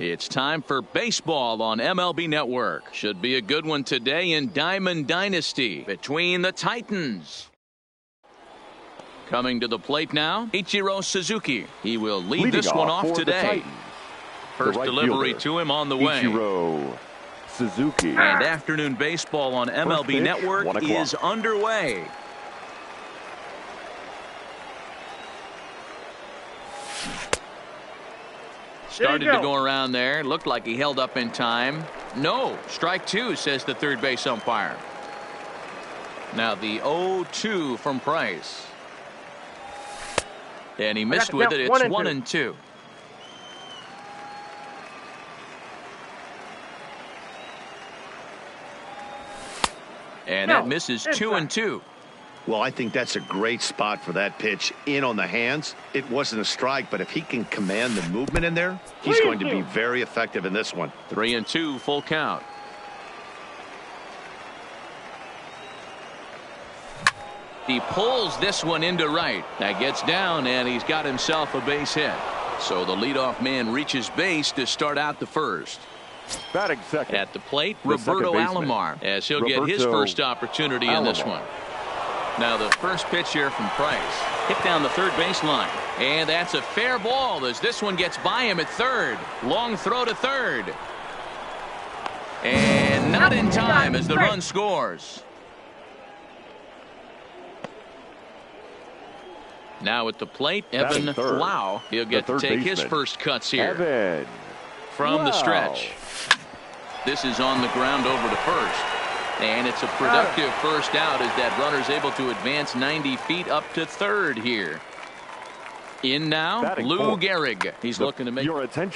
It's time for baseball on MLB Network. Should be a good one today in Diamond Dynasty between the Titans. Coming to the plate now, Ichiro Suzuki. He will lead this one off today. First delivery to him on the way. Ichiro Suzuki. And afternoon baseball on MLB Network is underway. Started to go around there. Looked like he held up in time. No. Strike two, says the third base umpire. Now the 0-2 from Price. And he missed with it. It's 1-2. And that misses 2-2. Well, I think that's a great spot for that pitch in on the hands. It wasn't a strike, but if he can command the movement in there, he's going to be very effective in this one. 3-2, full count. He pulls this one into right. That gets down, and he's got himself a base hit. So the leadoff man reaches base to start out the first. Batting second. At the plate, Roberto Alomar, as he'll get his first opportunity in this one. Now the first pitch here from Price. Hit down the third baseline. And that's a fair ball as this one gets by him at third. Long throw to third. And not in time as the run scores. Now at the plate, Evan Lau. He'll get to take his first cuts here. From the stretch. This is on the ground over to first. And it's a productive first out as that runner's able to advance 90 feet up to third here. In now, Lou Gehrig. He's looking to make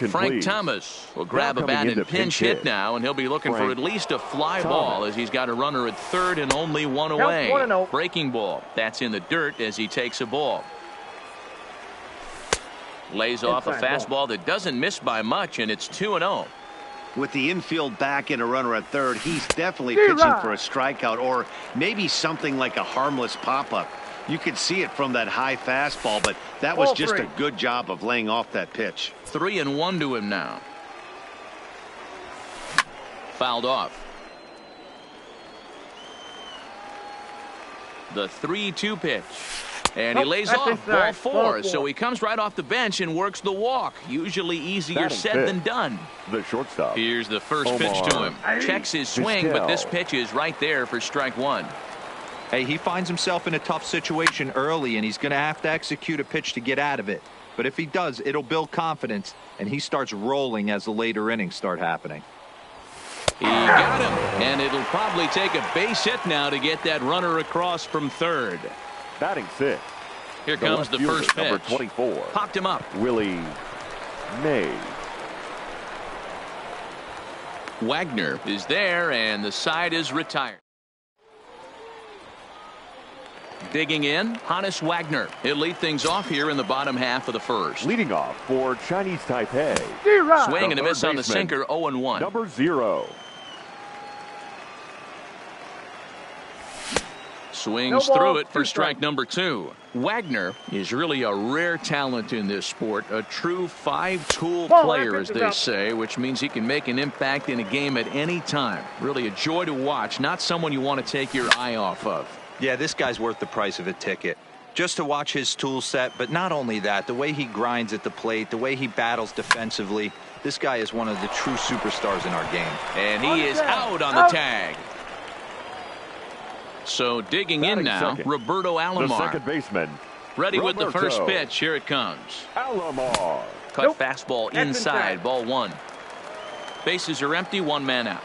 Frank Thomas will grab a bat and pinch hit now, and he'll be looking for at least a fly ball as he's got a runner at third and only one away. Breaking ball. That's in the dirt as he takes a ball. Lays off a fastball that doesn't miss by much, and it's 2-0. With the infield back and a runner at third, he's definitely pitching for a strikeout or maybe something like a harmless pop-up. You could see it from that high fastball, but that was just a good job of laying off that pitch. 3-1 to him now. Fouled off. The 3-2 pitch. And he lays off ball four, so he comes right off the bench and works the walk. Usually easier said than done. The shortstop. Here's the first pitch to him. Checks his swing, but this pitch is right there for strike one. Hey, he finds himself in a tough situation early, and he's going to have to execute a pitch to get out of it. But if he does, it'll build confidence, and he starts rolling as the later innings start happening. He got him, and it'll probably take a base hit now to get that runner across from third. Batting sixth. Here comes the first pitch. Number 24. Popped him up. Willie Mays. Wagner is there, and the side is retired. Digging in, Hannes Wagner. He'll lead things off here in the bottom half of the first. Leading off for Chinese Taipei. Swing and a miss on the sinker, 0-1. Number 0. Swings through it for strike number 2. Wagner is really a rare talent in this sport, a true five-tool player, as they say, which means he can make an impact in a game at any time. Really a joy to watch, not someone you want to take your eye off of. Yeah, this guy's worth the price of a ticket. Just to watch his tool set, but not only that, the way he grinds at the plate, the way he battles defensively, this guy is one of the true superstars in our game. And he is out on the tag. So digging in now, Roberto Alomar. The second baseman. Ready with the first pitch. Here it comes. Alomar. Cut fastball inside, ball one. Bases are empty, one man out.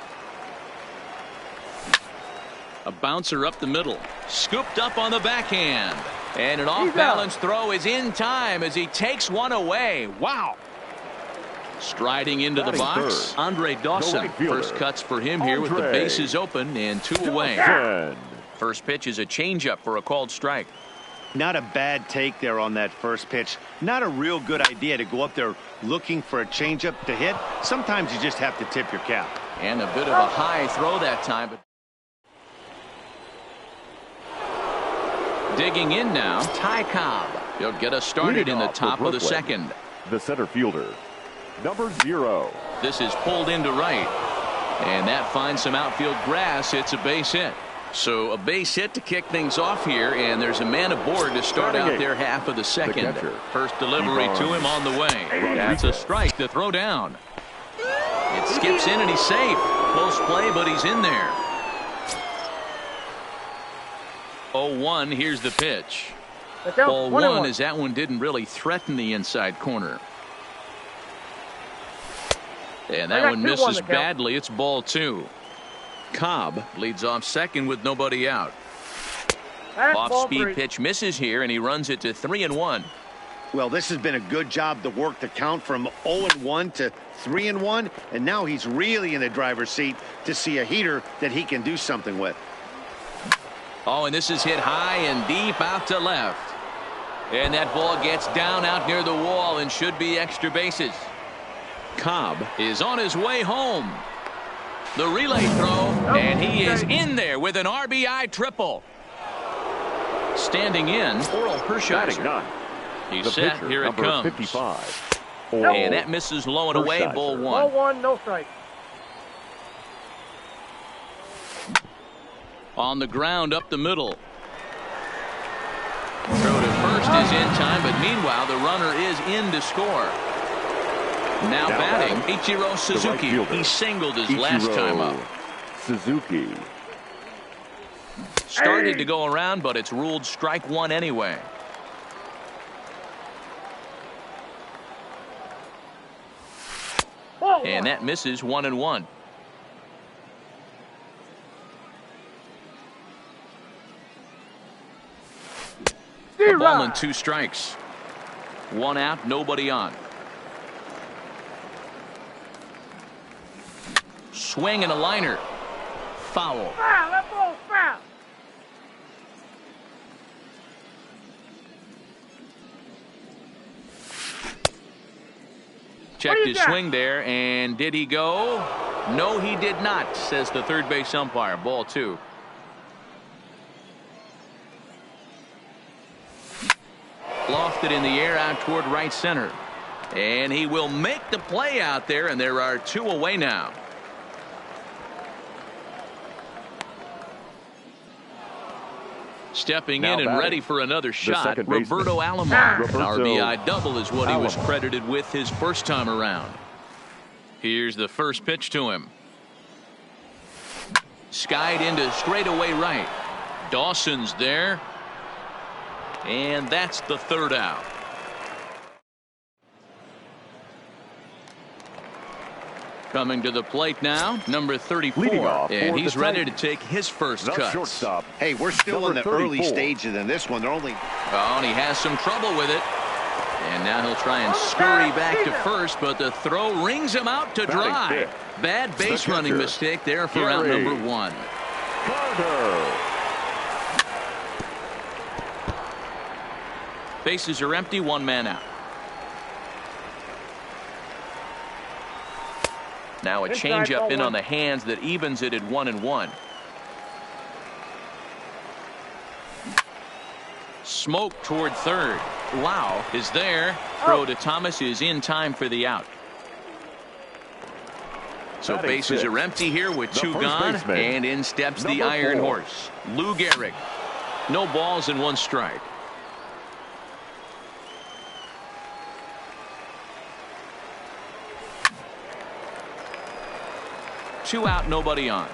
A bouncer up the middle. Scooped up on the backhand. And an off-balance throw is in time as he takes one away. Wow. Striding into the box, Andre Dawson. First cuts for him here with the bases open and 2 away. First pitch is a changeup for a called strike. Not a bad take there on that first pitch. Not a real good idea to go up there looking for a changeup to hit. Sometimes you just have to tip your cap. And a bit of a high throw that time. Digging in now, Ty Cobb. He'll get us started in the top of the second. The center fielder, number 0. This is pulled into right. And that finds some outfield grass. It's a base hit. So a base hit to kick things off here, and there's a man aboard to start out their half of the second. First delivery to him on the way. That's a strike to throw down. It skips in and he's safe. Close play, but he's in there. 0-1, here's the pitch. Ball 1 as that one didn't really threaten the inside corner. And that one misses badly. It's ball 2. Cobb leads off second with nobody out. Off-speed pitch misses here, and he runs it to 3-1. Well, this has been a good job to work the count from 0-1 to 3-1, and now he's really in the driver's seat to see a heater that he can do something with. Oh, and this is hit high and deep out to left. And that ball gets down out near the wall and should be extra bases. Cobb is on his way home. The relay throw, and he is in there with an RBI triple. Standing in, Oral Hershiser. He's set. Here it comes. 55. And that misses low and away. Ball 1. Ball 1, no strike. On the ground up the middle. Throw to first is in time, but meanwhile the runner is in to score. Now batting, Ichiro Suzuki. Right, he singled his last time up. Suzuki. Started to go around, but it's ruled strike 1 anyway. And that misses 1-1. A ball and 2 strikes. 1 out, nobody on. Swing and a liner. Foul. Foul, that ball's foul. Checked his swing there, and did he go? No, he did not, says the third base umpire. Ball 2. Lofted in the air out toward right center. And he will make the play out there, and there are 2 away now. Stepping in and ready for another shot, Roberto Alomar. An RBI double is what he was credited with his first time around. Here's the first pitch to him. Skied into straightaway right. Dawson's there. And that's the 3rd out. Coming to the plate now, number 34, and he's ready to take his first cut. Shortstop. Hey, we're still in the early stages in this one. They're only. Oh, and he has some trouble with it. And now he'll try and scurry back to first, but the throw rings him out to dry. Bad base running mistake there for out number 1. Carter. Bases are empty, 1 man out. Now a changeup in on the hands that evens it at 1-1. Smoke toward third. Wow is there. Throw to Thomas is in time for the out. So bases are empty here with 2 gone, and in steps the Iron Horse, Lou Gehrig. No balls and 1 strike. Two out, nobody on.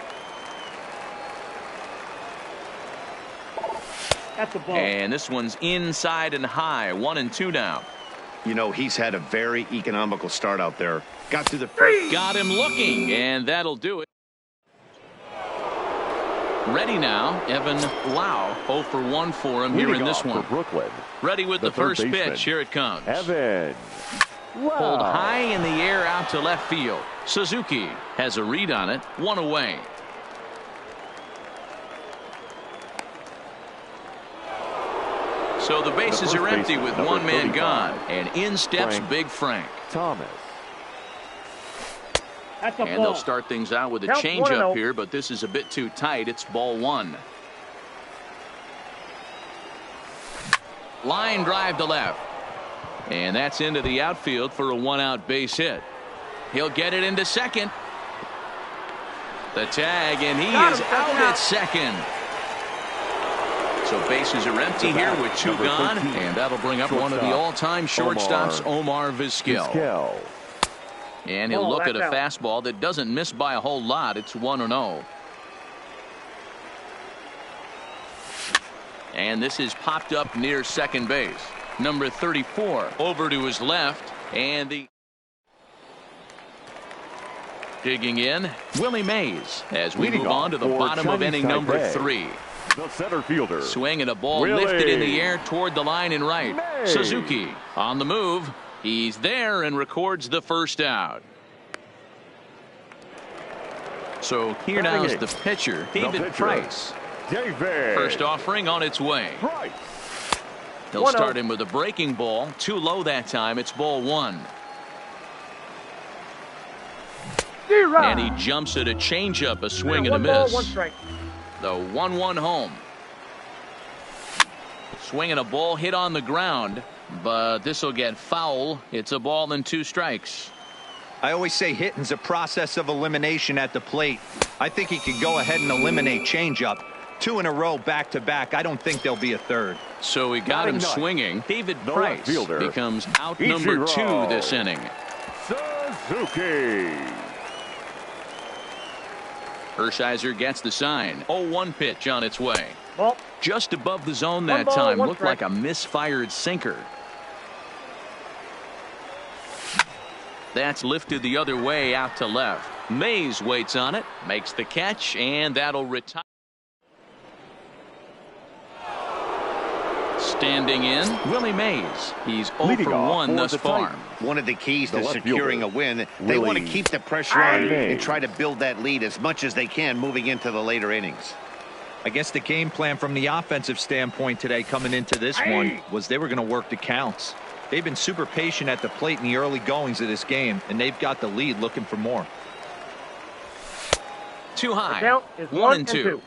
That's a ball. And this one's inside and high. 1-2 now. You know, he's had a very economical start out there. Got to the first. Got him looking, and that'll do it. Ready now, Evan Lau. 0 for 1 for him here in this one. For Brooklyn. Ready with the first pitch. Here it comes. Evan. Pulled high in the air out to left field. Suzuki has a read on it. 1 away. So the bases are empty with 1 man gone. And in steps Big Frank. Thomas. That's a and ball. they'll start things out with a changeup here, but this is a bit too tight. It's ball 1. Line drive to left. And that's into the outfield for a one-out base hit. He'll get it into second. The tag, and he is out at second. So bases are empty here with two gone, and that'll bring up one of the all-time shortstops, Omar Vizquel. And he'll look at a fastball that doesn't miss by a whole lot. It's 1-0. And this is popped up near second base. Number 34 over to his left, and the digging in, Willie Mays, as we move on to the bottom of inning number 3. The center fielder. Swinging a ball lifted in the air toward the line and right. Mays. Suzuki on the move. He's there and records the first out. So here now is the pitcher, David Price. First offering on its way. Price. He'll start him with a breaking ball. Too low that time. It's ball 1. And he jumps at a changeup, a swing and a miss. The 1-1 home. Swinging a ball hit on the ground, but this will get foul. It's a ball and 2 strikes. I always say hitting's a process of elimination at the plate. I think he could go ahead and eliminate changeup. 2 in a row back to back. I don't think there'll be a third. So he got him swinging. David Price becomes out number 2 this inning. Suzuki. Hershiser gets the sign. 0-1 pitch on its way. Ball. Just above the zone that time. Looked like a misfired sinker. That's lifted the other way out to left. Mays waits on it, makes the catch, and that'll retire. Standing in, Willie Mays. He's 0 for 1 thus far. One of the keys to securing a win, they want to keep the pressure on and try to build that lead as much as they can moving into the later innings. I guess the game plan from the offensive standpoint today coming into this one was they were going to work the counts. They've been super patient at the plate in the early goings of this game, and they've got the lead looking for more. Too high. 1-2.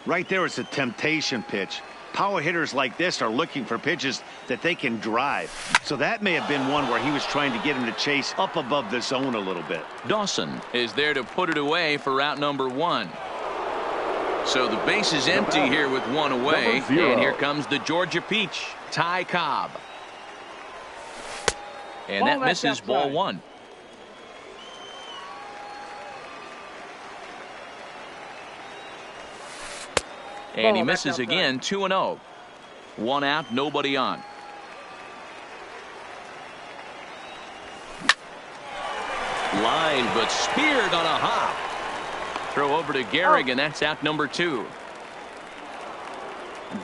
Right there is a temptation pitch. Power hitters like this are looking for pitches that they can drive. So that may have been one where he was trying to get him to chase up above the zone a little bit. Dawson is there to put it away for out number 1. So the base is empty here with 1 away. And here comes the Georgia Peach, Ty Cobb. And that misses ball 1. And he misses again. 2-0. 1 out, nobody on. Line, but speared on a hop. Throw over to Gehrig, and that's out number 2.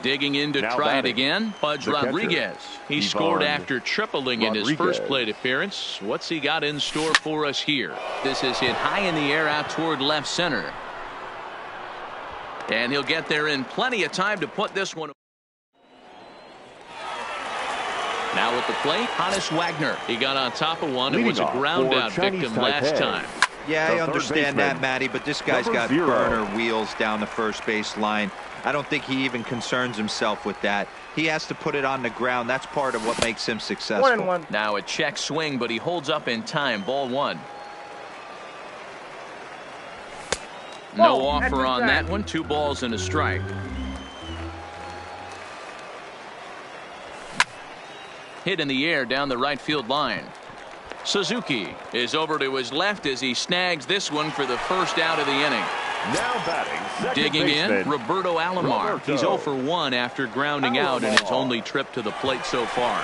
Digging in to try it again, Pudge Rodriguez. He scored after tripling in his first plate appearance. What's he got in store for us here? This is hit high in the air out toward left center. And he'll get there in plenty of time to put this one. Now at the plate, Hannes Wagner. He got on top of one and was a ground out victim last time. Yeah, I understand that, Matty, but this guy's got burner wheels down the first base line. I don't think he even concerns himself with that. He has to put it on the ground. That's part of what makes him successful. 1-1. Now a check swing, but he holds up in time. Ball 1. No offer on that one. 2 balls and a strike. Hit in the air down the right field line. Suzuki is over to his left as he snags this one for the first out of the inning. Now batting, digging in, Roberto Alomar. He's 0 for 1 after grounding out in his only trip to the plate so far.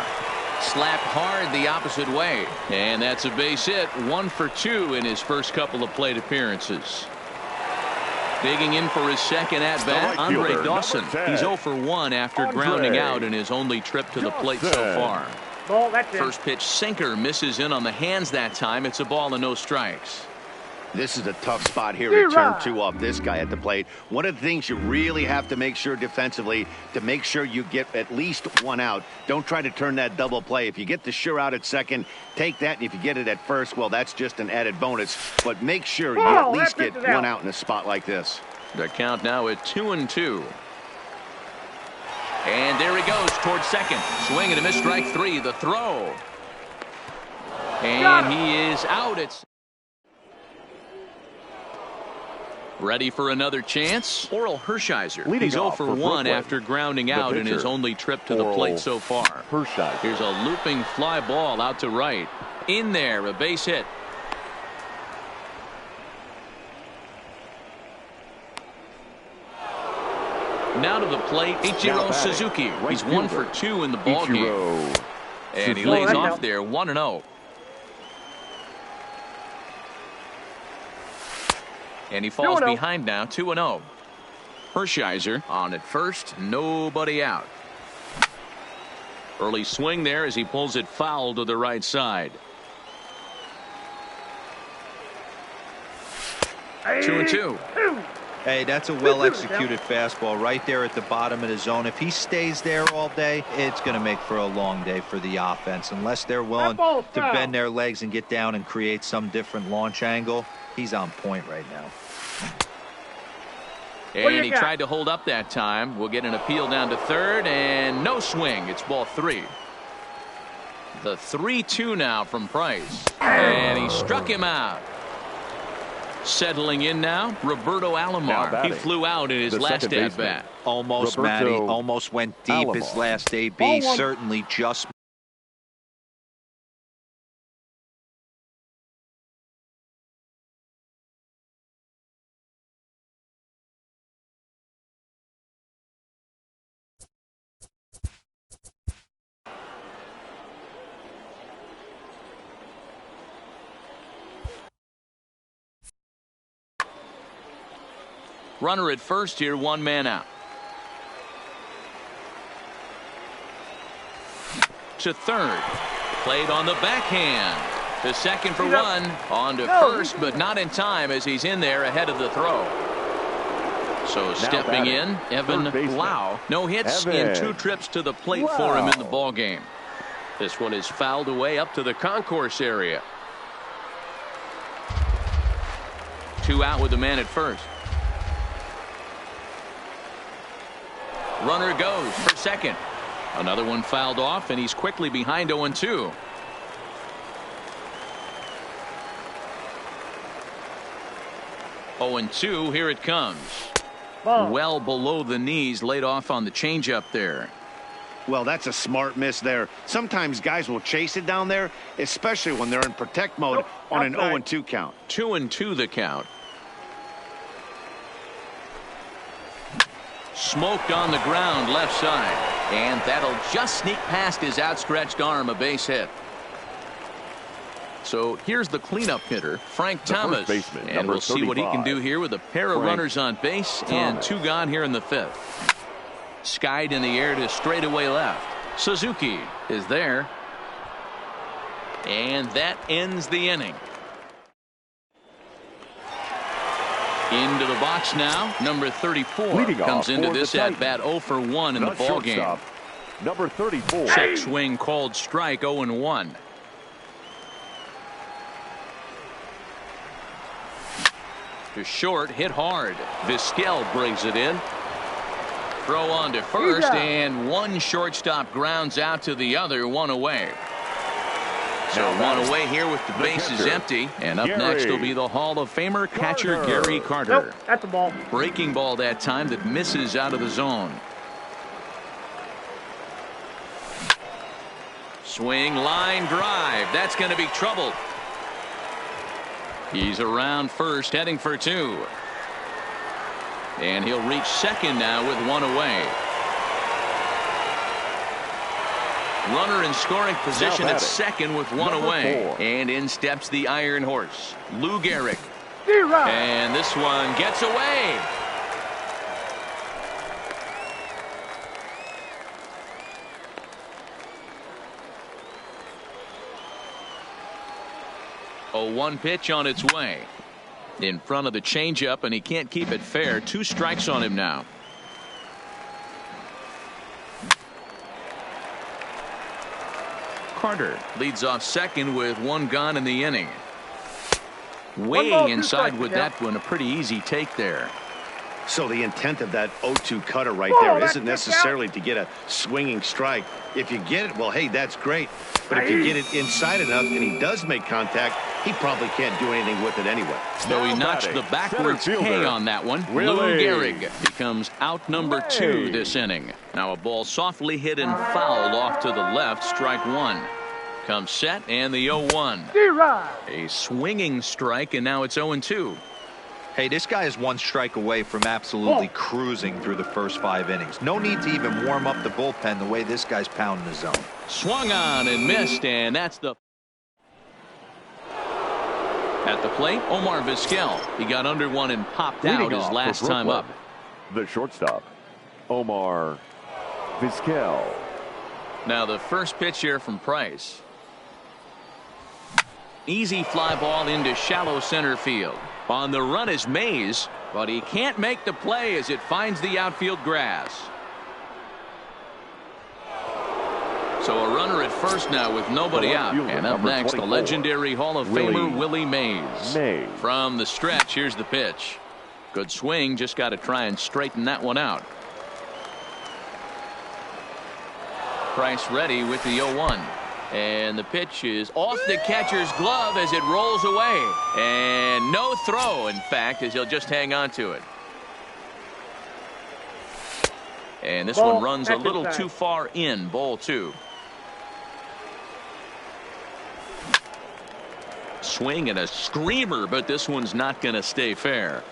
Slapped hard the opposite way, and that's a base hit. 1 for 2 in his first couple of plate appearances. Digging in for his second at bat, Andre Dawson. He's 0 for 1 after grounding out in his only trip to the plate so far. First pitch sinker misses in on the hands that time. It's a ball and no strikes. This is a tough spot here to turn 2 off this guy at the plate. One of the things you really have to make sure defensively to make sure you get at least 1 out. Don't try to turn that double play. If you get the sure out at second, take that. And if you get it at first, well, that's just an added bonus. But make sure you at least get 1 out in a spot like this. The count now at 2-2. And there he goes towards second. Swing and a miss, strike three. The throw. And he is out. It's ready for another chance. Oral Hershiser. He's 0 for 1 after grounding out in his only trip to the plate so far. Here's a looping fly ball out to right. In there, a base hit. Now to the plate, Ichiro Suzuki. He's 1 for 2 in the ballgame. And he lays off there, 1-0. And he falls behind now, 2-0. Hershiser on at first, nobody out. Early swing there as he pulls it foul to the right side. 2-2. Hey, that's a well-executed fastball right there at the bottom of the zone. If he stays there all day, it's going to make for a long day for the offense. Unless they're willing to bend their legs and get down and create some different launch angle, he's on point right now. And he tried to hold up that time. We'll get an appeal down to third, and no swing. It's ball 3. The 3-2 now from Price. And he struck him out. Settling in now, Roberto Alomar. He flew out in his last at-bat. Almost, Matty. Almost went deep his last AB. Certainly just. Runner at first here, 1 man out. To third. Played on the backhand. To second for 1. On to first, but not in time as he's in there ahead of the throw. So stepping in, Evan Lau. No hits in 2 trips to the plate for him in the ballgame. This one is fouled away up to the concourse area. 2 out with the man at first. Runner goes for second. Another one fouled off, and he's quickly behind 0-2. Here it comes. Well below the knees, laid off on the changeup there. Well, that's a smart miss there. Sometimes guys will chase it down there, especially when they're in protect mode on an 0-2 count. 2-2 the count. Smoked on the ground left side, and that'll just sneak past his outstretched arm, a base hit. So here's the cleanup hitter, Frank Thomas, and we'll see what he can do here with a pair of runners on base and 2 gone here in the 5th. Skied in the air to straightaway left. Suzuki is there, and that ends the inning. Into the box now, number 34 comes into this at-bat 0 for 1 in the ballgame. Number 34. Check swing called strike, 0-1. To short, hit hard. Vizquel brings it in. Throw on to first, and 1 shortstop grounds out to the other, 1 away. So 1 away here with the bases empty. And up next will be the Hall of Famer catcher Gary Carter. Nope, that's a ball. Breaking ball that time that misses out of the zone. Swing, line drive. That's going to be trouble. He's around first, heading for 2. And he'll reach second now with 1 away. Runner in scoring position at second with 1 away. 4. And in steps the Iron Horse, Lou Gehrig. And this one gets away. A 1 pitch on its way. In front of the changeup, and he can't keep it fair. 2 strikes on him now. Carter leads off second with 1 gone in the inning. Way inside with that one, a pretty easy take there. So the intent of that 0-2 cutter right there isn't necessarily to get a swinging strike. If you get it, well, hey, that's great. But if you get it inside enough and he does make contact, he probably can't do anything with it anyway. So he notched the backwards K on that one. Lou Gehrig becomes out number 2 this inning. Now a ball softly hit and fouled off to the left, strike 1. Comes set and the 0-1. A swinging strike, and now it's 0-2. Hey, this guy is 1 strike away from absolutely cruising through the first 5 innings. No need to even warm up the bullpen the way this guy's pounding the zone. Swung on and missed, and that's the... At the plate, Omar Vizquel. He got under one and popped out his last time up. The shortstop, Omar Vizquel. Now the first pitch here from Price. Easy fly ball into shallow center field. On the run is Mays, but he can't make the play as it finds the outfield grass. So a runner at first now with nobody out. And up next, the legendary Hall of Famer Willie Mays. From the stretch, here's the pitch. Good swing, just got to try and straighten that one out. Price ready with the 0-1. And the pitch is off the catcher's glove as it rolls away. And no throw, in fact, as he'll just hang on to it. And this one runs a little too far in, ball 2. Swing and a screamer, but this one's not going to stay fair.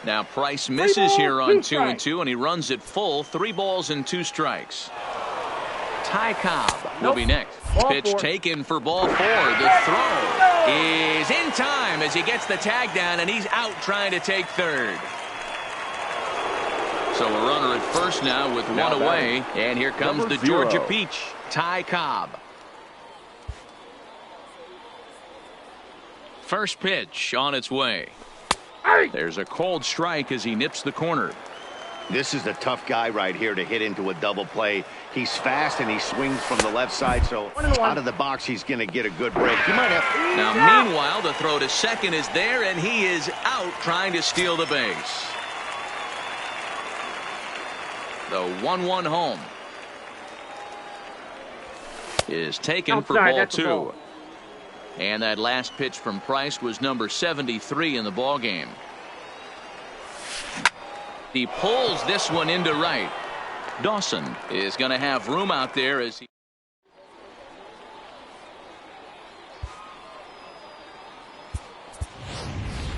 Now Price misses here on 2-2, and he runs it full. 3 balls and 2 strikes. Ty Cobb will be next. Pitch taken for ball 4. The throw is in time as he gets the tag down, and he's out trying to take third. So a runner at first now with 1 away, and here comes the Georgia Peach, Ty Cobb. First pitch on its way. There's a cold strike as he nips the corner. This is a tough guy right here to hit into a double play. He's fast and he swings from the left side, so out of the box he's going to get a good break. He might have. Now meanwhile, the throw to second is there, and he is out trying to steal the base. The 1-1 home is taken for ball 2. And that last pitch from Price was number 73 in the ball game. He pulls this one into right. Dawson is going to have room out there as he...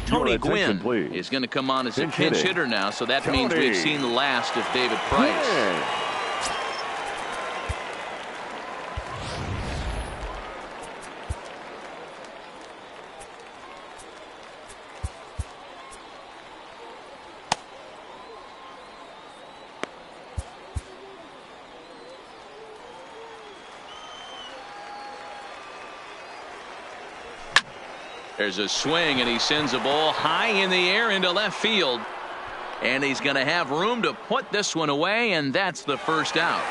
Tony Gwynn is going to come on as a pinch hitter now, so that means we've seen the last of David Price. There's a swing, and he sends a ball high in the air into left field. And he's going to have room to put this one away, and that's the first out.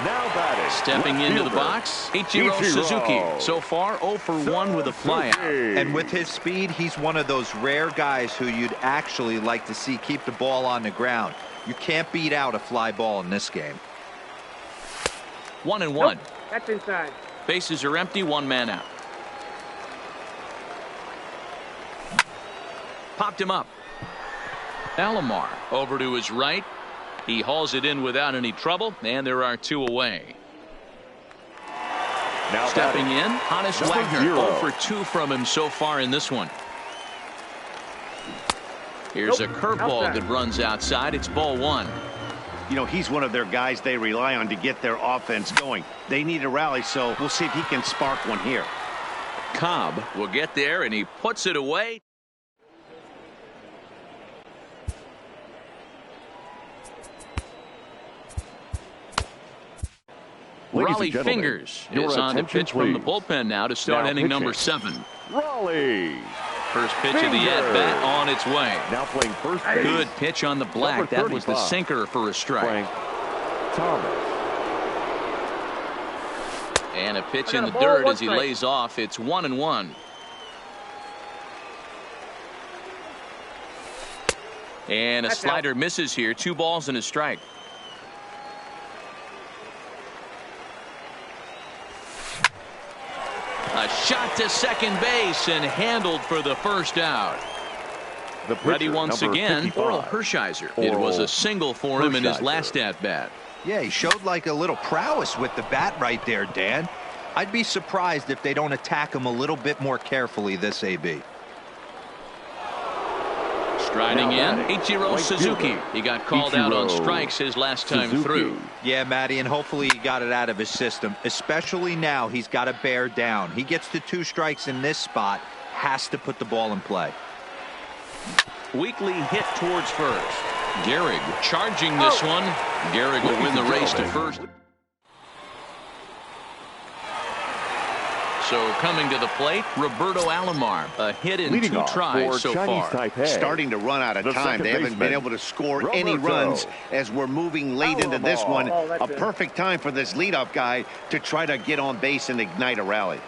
Now batting. Stepping into the box, Ichiro Suzuki. So far, 0 for 1 with a flyout. And with his speed, he's one of those rare guys who you'd actually like to see keep the ball on the ground. You can't beat out a fly ball in this game. 1-1. Nope, that's inside. Bases are empty, 1 man out. Popped him up. Alomar over to his right. He hauls it in without any trouble, and there are 2 away. Now stepping in, Hannes Wagner. 0 for 2 from him so far in this one. Here's a curveball that runs outside. It's ball 1. You know, he's one of their guys they rely on to get their offense going. They need a rally, so we'll see if he can spark one here. Cobb will get there, and he puts it away. Raleigh Fingers is on the pitch from the bullpen now to start inning number 7. Raleigh. First pitch of the at-bat on its way. Now playing first base. Good pitch on the black. That was the sinker for a strike. Thomas. And a pitch in the dirt as he lays off. It's 1-1. And a That's slider out. misses here. 2 balls and a strike. A shot to second base and handled for the first out. Ready once again, Oral Hershiser. It was a single for him in his last at-bat. Yeah, he showed like a little prowess with the bat right there, Dan. I'd be surprised if they don't attack him a little bit more carefully this AB. Striding in, Ichiro Suzuki. He got called out on strikes his last time through. Yeah, Matty, and hopefully he got it out of his system. Especially now, he's got to bear down. He gets the 2 strikes in this spot, has to put the ball in play. Weakly hit towards first. Gehrig charging this one. Gehrig will win the race to first. So coming to the plate, Roberto Alomar. A hit in 2 tries so far. Starting to run out of time. They haven't been able to score any runs as we're moving late into this one. A perfect time for this leadoff guy to try to get on base and ignite a rally.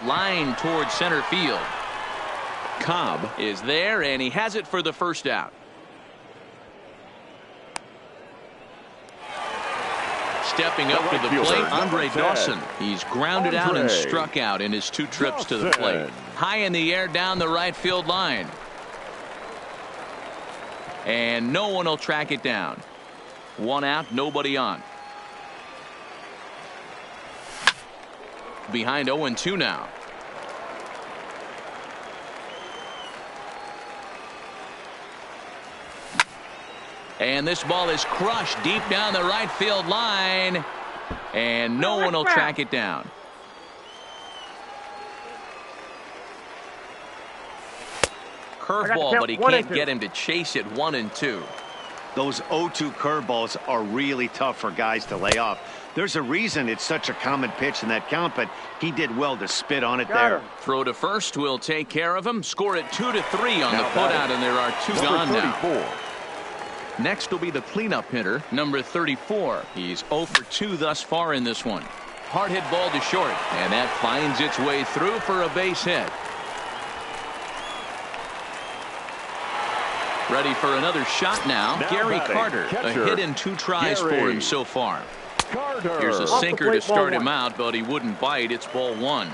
Line towards center field. Cobb is there, and he has it for the first out. Stepping up to the plate, Andre Dawson. He's grounded out and struck out in his 2 trips to the plate. High in the air down the right field line. And no one will track it down. 1 out, nobody on. Behind 0-2 now. And this ball is crushed deep down the right field line. And no one will track it down. Curveball, but he can't get him to chase it. 1-2. Those 0-2 curveballs are really tough for guys to lay off. There's a reason it's such a common pitch in that count, but he did well to spit on it there. Throw to first will take care of him. Score it 2-3 on the putout, and there are 2 gone now. Next will be the cleanup hitter, number 34. He's 0 for 2 thus far in this one. Hard hit ball to short, and that finds its way through for a base hit. Ready for another shot now. Gary Carter, a hit in 2 tries for him so far. Here's a sinker to start him out, but he wouldn't bite. It's ball 1.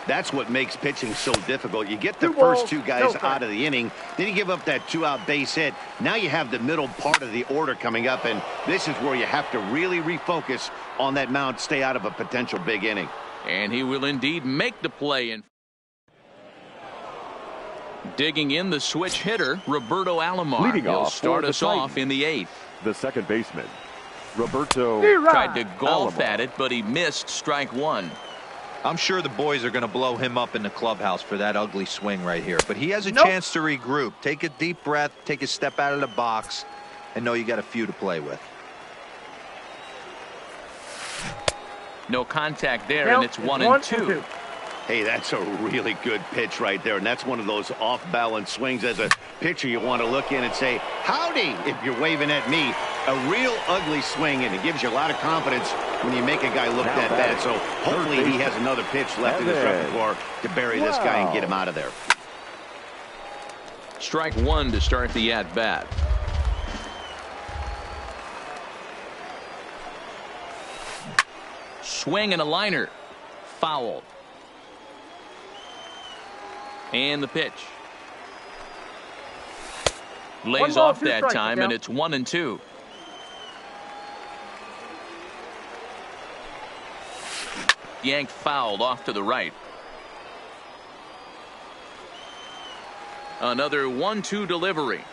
That's what makes pitching so difficult. You get the first 2 guys out of the inning, then you give up that 2-out base hit. Now you have the middle part of the order coming up, and this is where you have to really refocus on that mound, stay out of a potential big inning. And he will indeed make the play. Digging in the switch hitter, Roberto Alomar. He'll start us off in the 8th. The second baseman, Roberto. Tried to golf at it, but he missed strike 1. I'm sure the boys are going to blow him up in the clubhouse for that ugly swing right here. But he has a chance to regroup. Take a deep breath, take a step out of the box, and know you got a few to play with. No contact there, and it's 1-2. Hey, that's a really good pitch right there, and that's one of those off-balance swings. As a pitcher, you want to look in and say, howdy, if you're waving at me. A real ugly swing, and it gives you a lot of confidence when you make a guy look that bad. So hopefully he has another pitch left in his repertoire to bury this guy and get him out of there. Strike 1 to start the at-bat. Swing and a liner. Foul. And the pitch. Lays off that time, and it's 1-2. Yanked fouled off to the right. Another 1-2 delivery.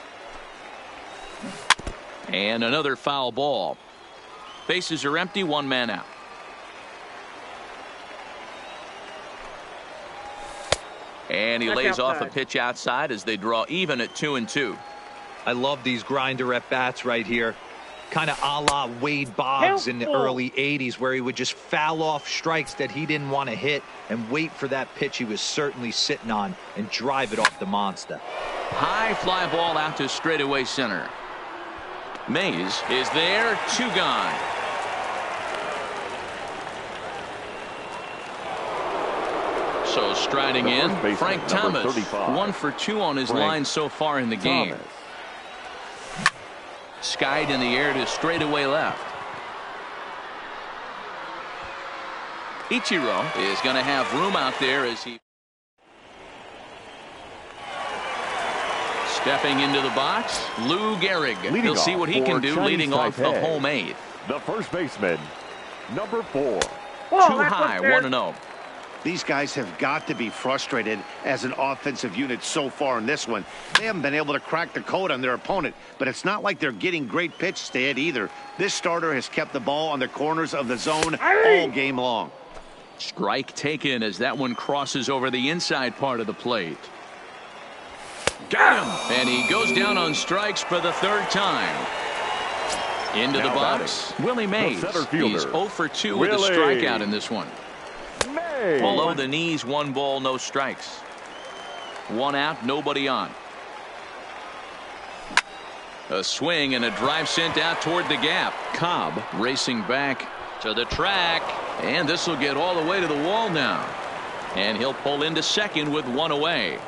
And another foul ball. Bases are empty, 1 man out. And he lays off a pitch outside as they draw even at 2-2. I love these grinder at bats right here. Kind of a la Wade Boggs in the early 80s, where he would just foul off strikes that he didn't want to hit and wait for that pitch he was certainly sitting on and drive it off the monster. High fly ball out to straightaway center. Mays is there, 2 gone. So striding in, Frank Thomas, 35. 1 for 2 on his line so far in the game. Skied in the air to straightaway left. Ichiro is going to have room out there as he stepping into the box. Lou Gehrig. He'll see what he can do leading off the home 8th. The first baseman, number 4. Too high, 1-0. These guys have got to be frustrated as an offensive unit so far in this one. They haven't been able to crack the code on their opponent, but it's not like they're getting great pitches to hit either. This starter has kept the ball on the corners of the zone all game long. Strike taken as that one crosses over the inside part of the plate. Got him! And he goes down on strikes for the 3rd time. Into the box, Willie Mays. He's 0 for 2 with a strikeout in this one. Below the knees, 1 ball, no strikes. 1 out, nobody on. A swing and a drive sent out toward the gap. Cobb racing back to the track, and this will get all the way to the wall now. And he'll pull into second with 1 away.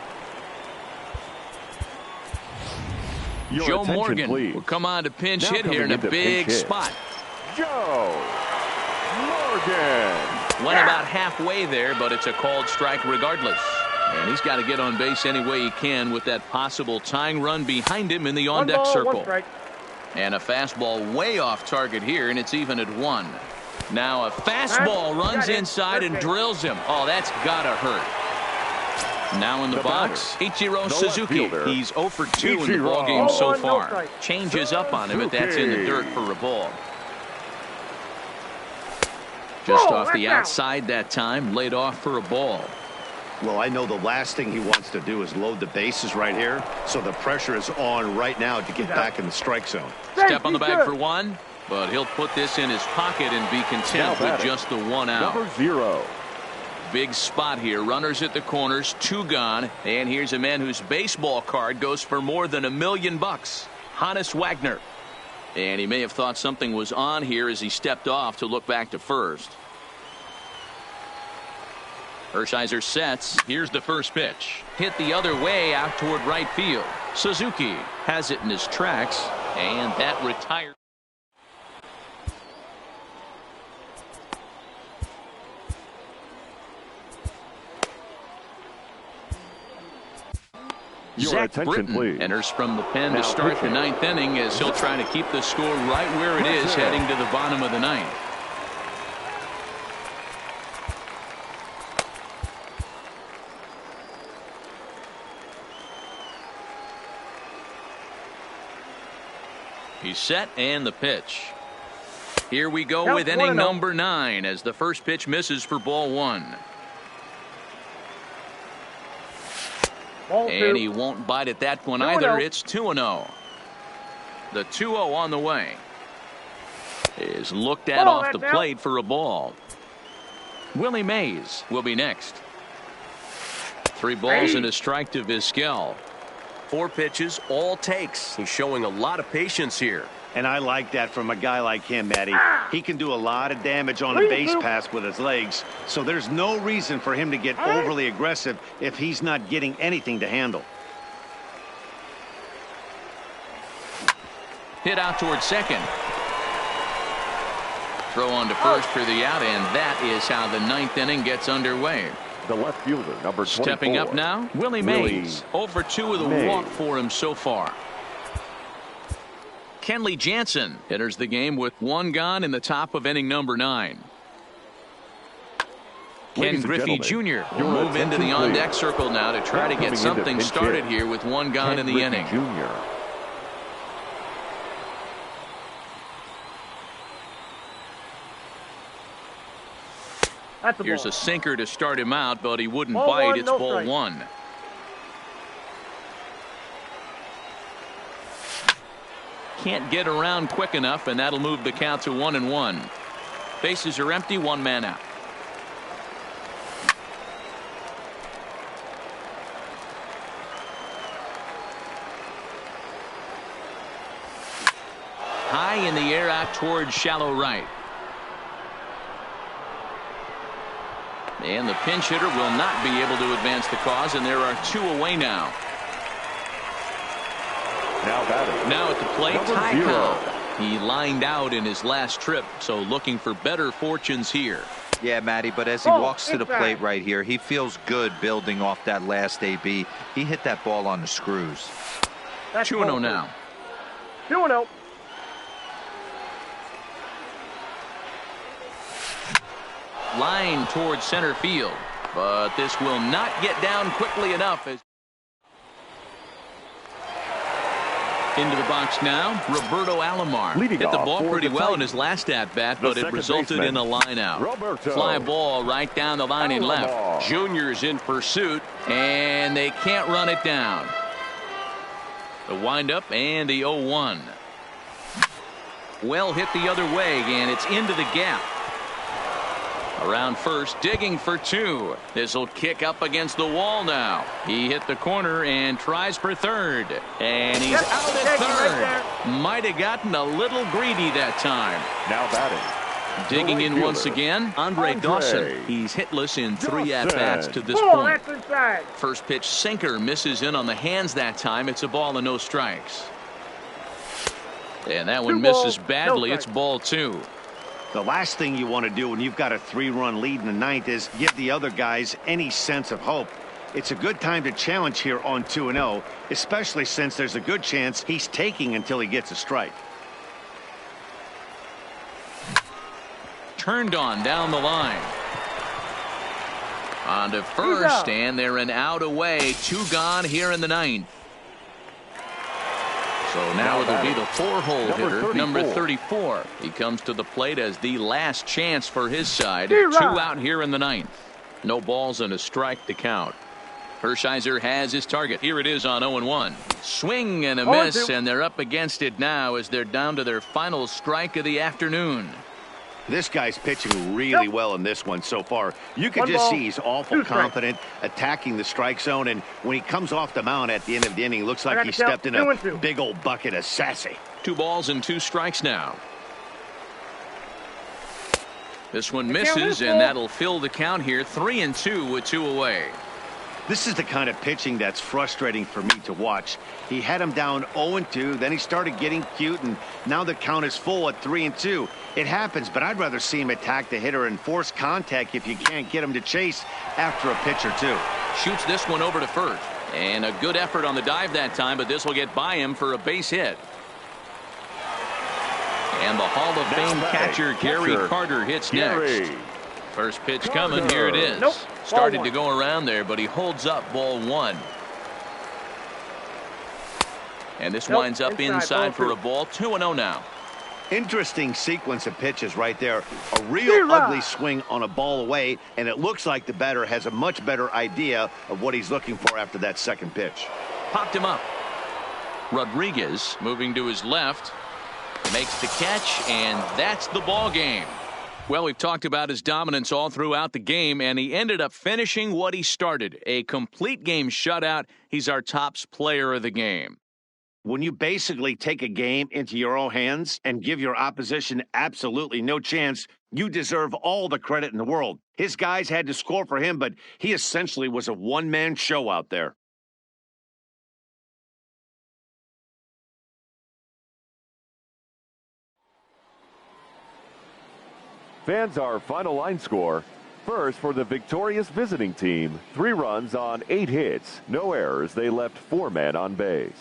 Joe Morgan will come on to pinch hit here in a big spot. Joe Morgan. Went about halfway there, but it's a called strike regardless. And he's got to get on base any way he can with that possible tying run behind him in the on-deck circle. And a fastball way off target here, and it's even at 1. Now a fastball runs inside and drills him. Oh, that's got to hurt. Now in the box, Ichiro Suzuki. He's 0 for 2 in the ballgame so far. Changes up on him, but that's in the dirt for a ball. Just off the outside that time, laid off for a ball. Well, I know the last thing he wants to do is load the bases right here, so the pressure is on right now to get back in the strike zone. Step on the bag for 1, but he'll put this in his pocket and be content with just the 1 out. Number 0. Big spot here. Runners at the corners, 2 gone. And here's a man whose baseball card goes for more than $1 million. Hannes Wagner. And he may have thought something was on here as he stepped off to look back to first. Hershiser sets. Here's the first pitch. Hit the other way out toward right field. Suzuki has it in his tracks, and that retired. Zach Britton enters from the pen to start the 9th inning as he'll try to keep the score right where it is heading to the bottom of the 9th. He's set and the pitch. Here we go with inning number 9 as the first pitch misses for ball 1. And he won't bite at that one either. It's 2-0. The 2-0 on the way is looked at off the plate for a ball. Willie Mays will be next. 3 balls and a strike to Vizquel. 4 pitches, all takes. He's showing a lot of patience here. And I like that from a guy like him, Matty. He can do a lot of damage on a base pass with his legs, so there's no reason for him to get overly aggressive if he's not getting anything to handle. Hit out towards second. Throw on to first for the out, and that is how the 9th inning gets underway. The left fielder, number 24. Stepping up now, Willie Mays. 0 for 2 with a walk for him so far. Kenley Jansen enters the game with 1 gone in the top of inning number 9. Ken Griffey Jr. will move into the on-deck circle now to try to get something started here with 1 gone in the inning. Here's a sinker to start him out, but he wouldn't bite. It's ball 1. Can't get around quick enough, and that'll move the count to 1-1. Bases are empty, 1 man out. High in the air out towards shallow right. And the pinch hitter will not be able to advance the cause, and there are 2 away now. Now at the plate, Ty Cobb. He lined out in his last trip, so looking for better fortunes here. Yeah, Matty, but as he walks to the plate right here, he feels good building off that last AB. He hit that ball on the screws. 2-0 now. 2-0. Line towards center field, but this will not get down quickly enough. Into the box now, Roberto Alomar hit the ball pretty well in his last at-bat, but it resulted in a line-out. Fly ball right down the line in left. Junior's in pursuit, and they can't run it down. The windup and the 0-1. Well hit the other way, and it's into the gap. Around first, digging for 2. This will kick up against the wall now. He hit the corner and tries for third. And he's out at third. Might have gotten a little greedy that time. Now batting. Digging in once again, Andre Dawson. He's hitless in 3 at-bats to this point. First pitch sinker misses in on the hands that time. It's a ball and no strikes. And that one misses badly. It's ball 2. The last thing you want to do when you've got a 3-run lead in the 9th is give the other guys any sense of hope. It's a good time to challenge here on 2-0, especially since there's a good chance he's taking until he gets a strike. Turned on down the line. On to first, and they're an out away. 2 gone here in the 9th. So now it'll be the 4-hole hitter, number 34. He comes to the plate as the last chance for his side. 2 out here in the 9th. No balls and a strike to count. Hershiser has his target. Here it is on 0-1. Swing and a miss, and they're up against it now as they're down to their final strike of the afternoon. This guy's pitching really well in this one so far. You can just see he's awful confident attacking the strike zone, and when he comes off the mound at the end of the inning, looks like he stepped in a big old bucket of sassy. 2 balls and 2 strikes now. This one misses, and that'll fill the count here. 3-2 with 2 away. This is the kind of pitching that's frustrating for me to watch. He had him down 0-2, then he started getting cute, and now the count is full at 3-2. It happens, but I'd rather see him attack the hitter and force contact if you can't get him to chase after a pitch or 2. Shoots this one over to first. And a good effort on the dive that time, but this will get by him for a base hit. And the Hall of Fame catcher Gary Carter hits next. First pitch coming. Here it is. Started to go around there, but he holds up ball 1. And this winds up inside for a ball. 2-0 now. Interesting sequence of pitches right there. A real ugly swing on a ball away, and it looks like the batter has a much better idea of what he's looking for after that second pitch. Popped him up. Rodriguez moving to his left. Makes the catch, and that's the ball game. Well, we've talked about his dominance all throughout the game, and he ended up finishing what he started. A complete game shutout. He's our tops player of the game. When you basically take a game into your own hands and give your opposition absolutely no chance, you deserve all the credit in the world. His guys had to score for him, but he essentially was a one-man show out there. Fans, our final line score. First, for the victorious visiting team, 3 runs on 8 hits. No errors. They left 4 men on base.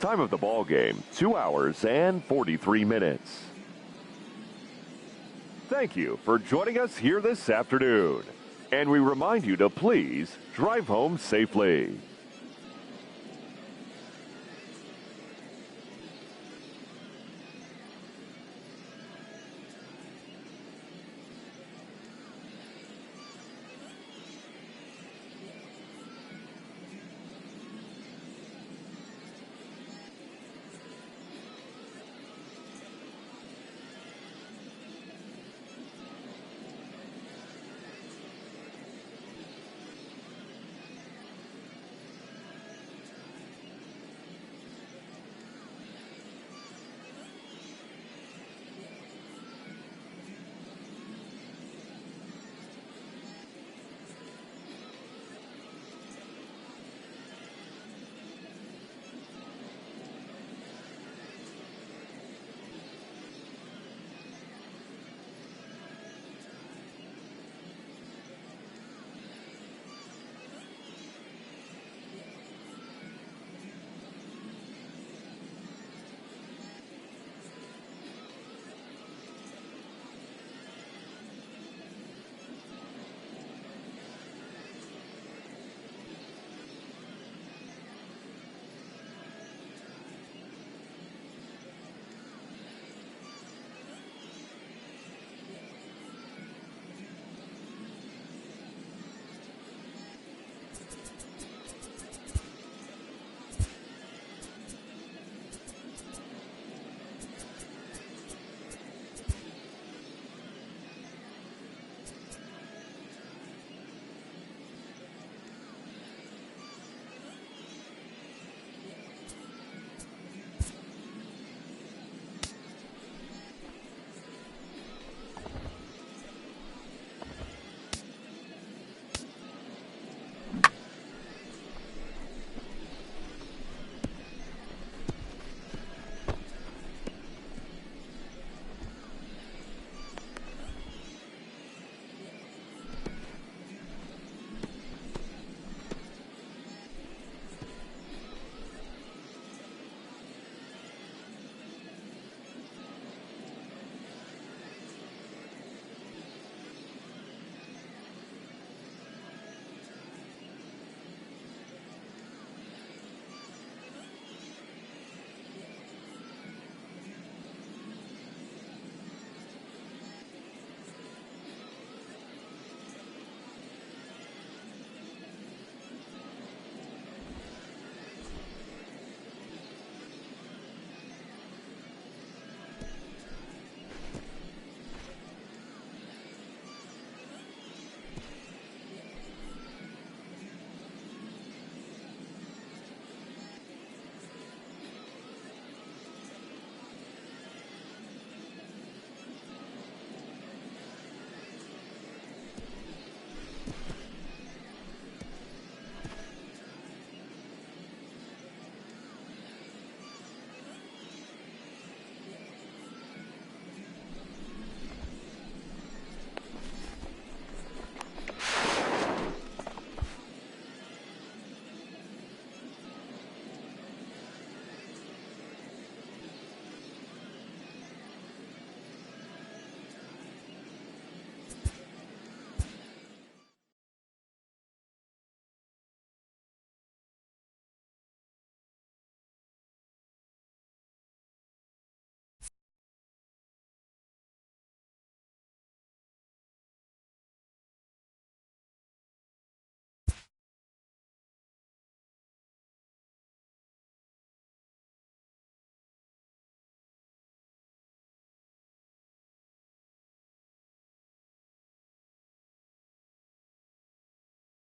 Time of the ball game, 2 hours and 43 minutes. Thank you for joining us here this afternoon. And we remind you to please drive home safely.